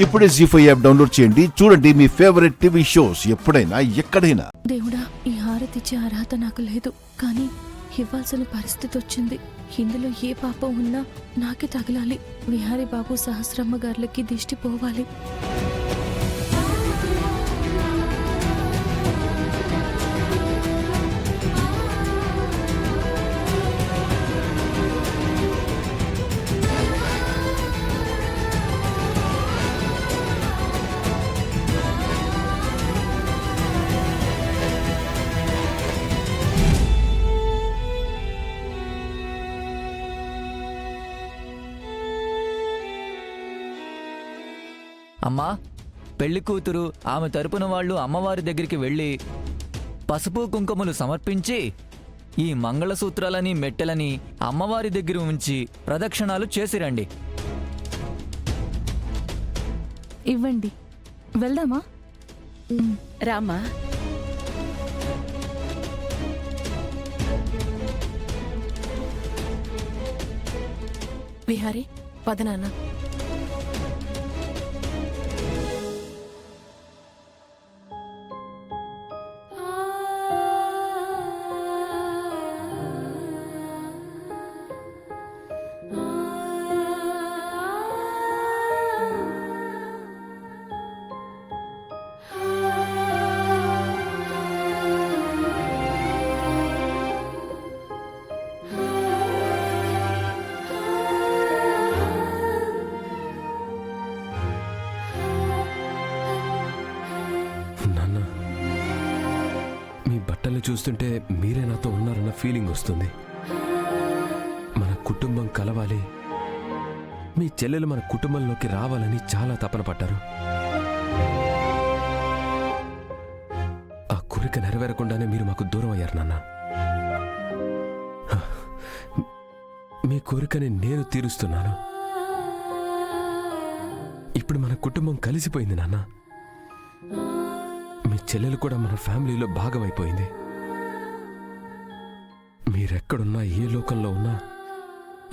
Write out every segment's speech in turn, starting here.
ఇప్పుడే జీ5 app download చేయండి. చూడండి మీ ఫేవరెట్ టీవీ షోస్ ఎప్పుడైనా ఎక్కడైనా. దేవుడా, ఈ హారతిచ్చే అర్హత నాకు లేదు, కానీ ఇవ్వాల్సిన పరిస్థితి వచ్చింది. ఇందులో ఏ పాపం ఉన్నా నాకే తగలాలి. విహారీ బాబు సహస్రమ్మ గార్లకి దిష్టి పోవాలి. అమ్మా, పెళ్లి కూతురు ఆమె తరపున వాళ్ళు అమ్మవారి దగ్గరికి వెళ్ళి పసుపు కుంకుమలు సమర్పించి ఈ మంగళసూత్రాలని మెట్టెలని అమ్మవారి దగ్గర ఉంచి ప్రదక్షిణాలు చేసిరండి. ఇవ్వండి, వెళ్దామా? రామా. విహారీ, పదనాన్న. చూస్తుంటే మీరే నాతో ఉన్నారన్న ఫీలింగ్ వస్తుంది. మన కుటుంబం కలవాలి, మీ చెల్లెలు మన కుటుంబంలోకి రావాలని చాలా తపన పడ్డారు. ఆ కోరిక నెరవేరకుండానే మీరు మాకు దూరం అయ్యారు నాన్న. మీ కోరికని నేను తీరుస్తున్నాను. ఇప్పుడు మన కుటుంబం కలిసిపోయింది నాన్న. మీ చెల్లెలు కూడా మన ఫ్యామిలీలో భాగమైపోయింది. మీరెక్కడున్నా, ఏ లోకంలో ఉన్నా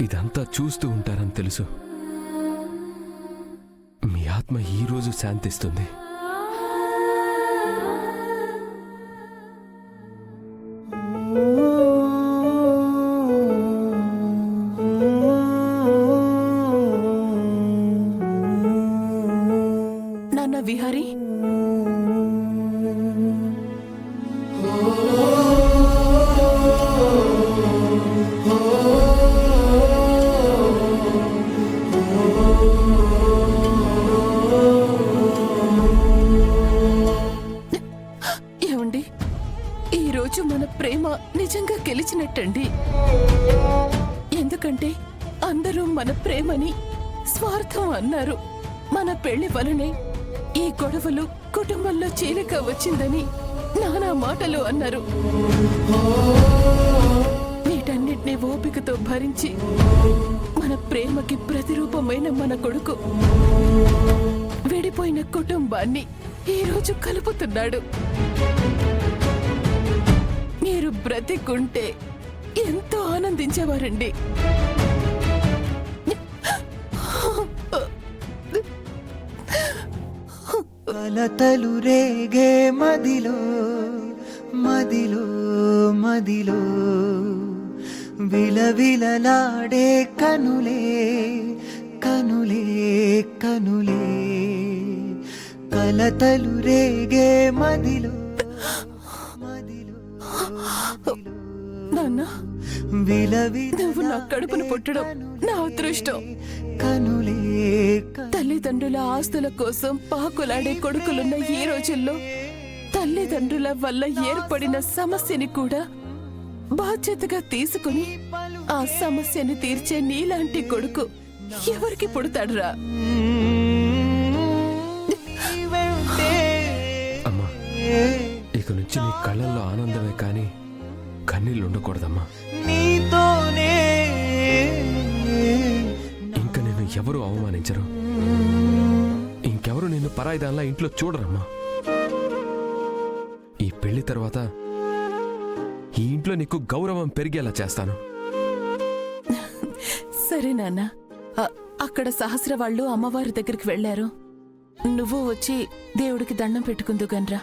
ఇదంతా చూస్తూ ఉంటారని తెలుసు. మీ ఆత్మ ఈరోజు శాంతిస్తుంది. నాన్న విహారీ, ఈరోజు మన ప్రేమ నిజంగా గెలిచినట్టండి. ఎందుకంటే అందరూ మన ప్రేమని స్వార్థం అన్నారు. మన పెళ్లి వలనే ఈ గొడవలు కుటుంబంలో చీలిక వచ్చిందని నానా మాటలు అన్నారు. వీటన్నిటినీ ఓపికతో భరించి మన ప్రేమకి ప్రతిరూపమైన మన కొడుకు విడిపోయిన కుటుంబాన్ని ఈరోజు కలుపుతున్నాడు. మీరు బ్రతికుంటే ఎంతో ఆనందించేవారండి. కలతలు రేగే మదిలో మదిలో మదిలో విలవిలలాడే కనులే కనులే కనులే కలతలు రేగే మదిలో నాన్న, నువ్వు నా కడుపును పుట్టడం నా అదృష్టం. తల్లిదండ్రుల ఆస్తుల కోసం పాకులాడే కొడుకులున్న ఈ రోజుల్లో తల్లిదండ్రుల వల్ల ఏర్పడిన సమస్యని కూడా బాధ్యతగా తీసుకుని ఆ సమస్యని తీర్చే నీలాంటి కొడుకు ఎవరికి పుడతాడురా? అమ్మా, ఇక నుంచి నీ కళ్ళల్లో ఆనందమే కానీ కన్నీళ్ళు ఉండకూడదమ్మా. నీతోనే ఇంకా నేను ఎవరు అవమానించరు. ఇంకెవరు నిన్ను పరాయిదాన్లా ఇంట్లో చూడరమ్మా. ఈ పెళ్లి తర్వాత ఈ ఇంట్లో నీకు గౌరవం పెరిగేలా చేస్తాను. సరే నాన్న. అక్కడ సహస్ర వాళ్ళు అమ్మవారి దగ్గరికి వెళ్లారు. నువ్వు వచ్చి దేవుడికి దండం పెట్టుకుందు గన్రా.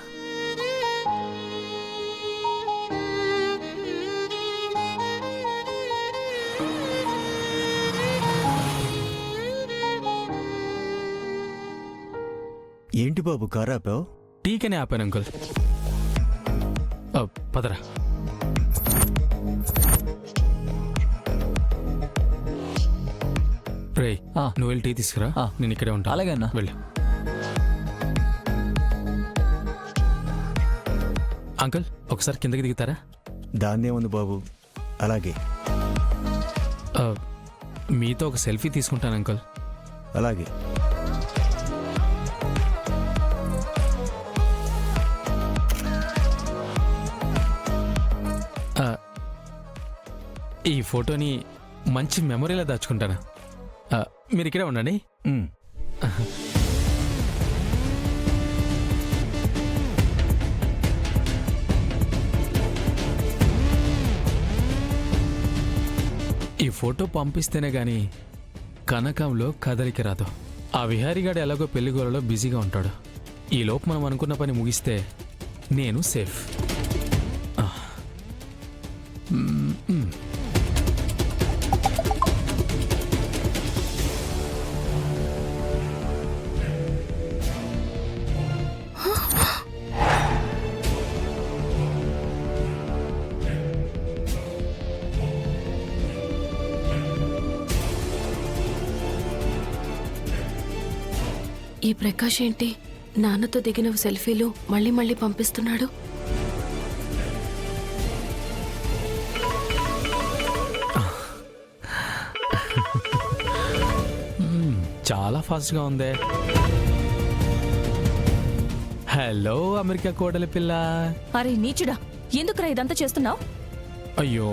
ఏంటి బాబు కారాపావు? టీకనే ఆపాను అంకుల్. పదరా. రే, నువ్వు వెళ్ళి టీ తీసుకురా. నేను ఇక్కడే ఉంటా. అలాగే అన్న. వెళ్ళి. అంకుల్ ఒకసారి కిందకి దిగుతారా? దాన్నే ఉంది బాబు. అలాగే మీతో ఒక సెల్ఫీ తీసుకుంటాను అంకుల్. అలాగే. ఈ ఫోటోని మంచి మెమొరీలా దాచుకుంటాను. మీరు ఇక్కడే ఉండండి. ఈ ఫోటో పంపిస్తేనే గాని కనకంలో కదలిక రాదు. ఆ విహారీగాడు ఎలాగో పెళ్లిగోలలో బిజీగా ఉంటాడు. ఈ లోపు మనం అనుకున్న పని ముగిస్తే నేను సేఫ్. ఈ ప్రకాష్ ఏంటి నాన్నతో దిగిన సెల్ఫీలు మళ్ళీ మళ్ళీ పంపిస్తున్నాడు? చాలా ఫాస్ట్గా ఉందే. హలో అమెరికా కోడలి పిల్ల. అరే నీచుడా, ఎందుకురా ఇదంతా చేస్తున్నావు? అయ్యో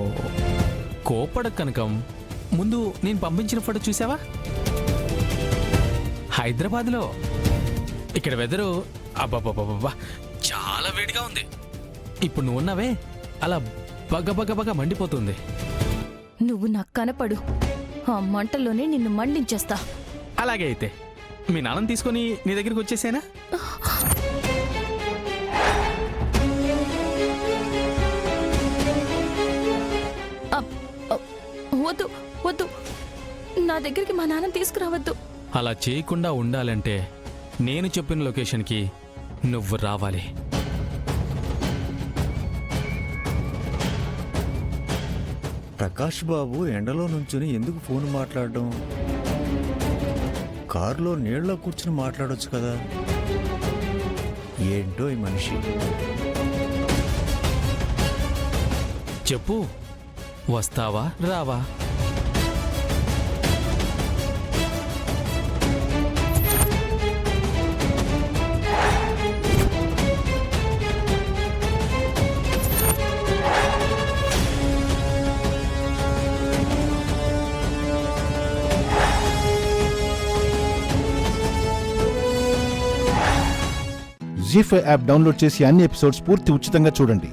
కోపడ కనకం. ముందు నేను పంపించిన ఫోటో చూసావా? హైదరాబాద్లో. ఇక్కడ వెదరు అబ్బాబ్బాబ్బా చాలా వేడిగా ఉంది. ఇప్పుడు నువ్వు ఉన్నావే అలా బగ మండిపోతుంది. నువ్వు నాకు కనపడు, ఆ మంటల్లోనే నిన్ను మండించేస్తా. అలాగే అయితే మీ నాన్నని తీసుకొని నీ దగ్గరికి వచ్చేసేనా? వద్దు వద్దు, నా దగ్గరికి మా నాన్నని తీసుకురావద్దు. అలా చేయకుండా ఉండాలంటే నేను చెప్పిన లొకేషన్కి నువ్వు రావాలి. ప్రకాష్ బాబు ఎండలో నుంచుని ఎందుకు ఫోన్ మాట్లాడడం? కారులో నీళ్ళలో కూర్చుని మాట్లాడొచ్చు కదా. ఏంటో ఈ మనిషి. చెప్పు, వస్తావా రావా? జీ5 యాప్ డౌన్లోడ్ చేసి అన్ని ఎపిసోడ్స్ పూర్తి ఉచితంగా చూడండి.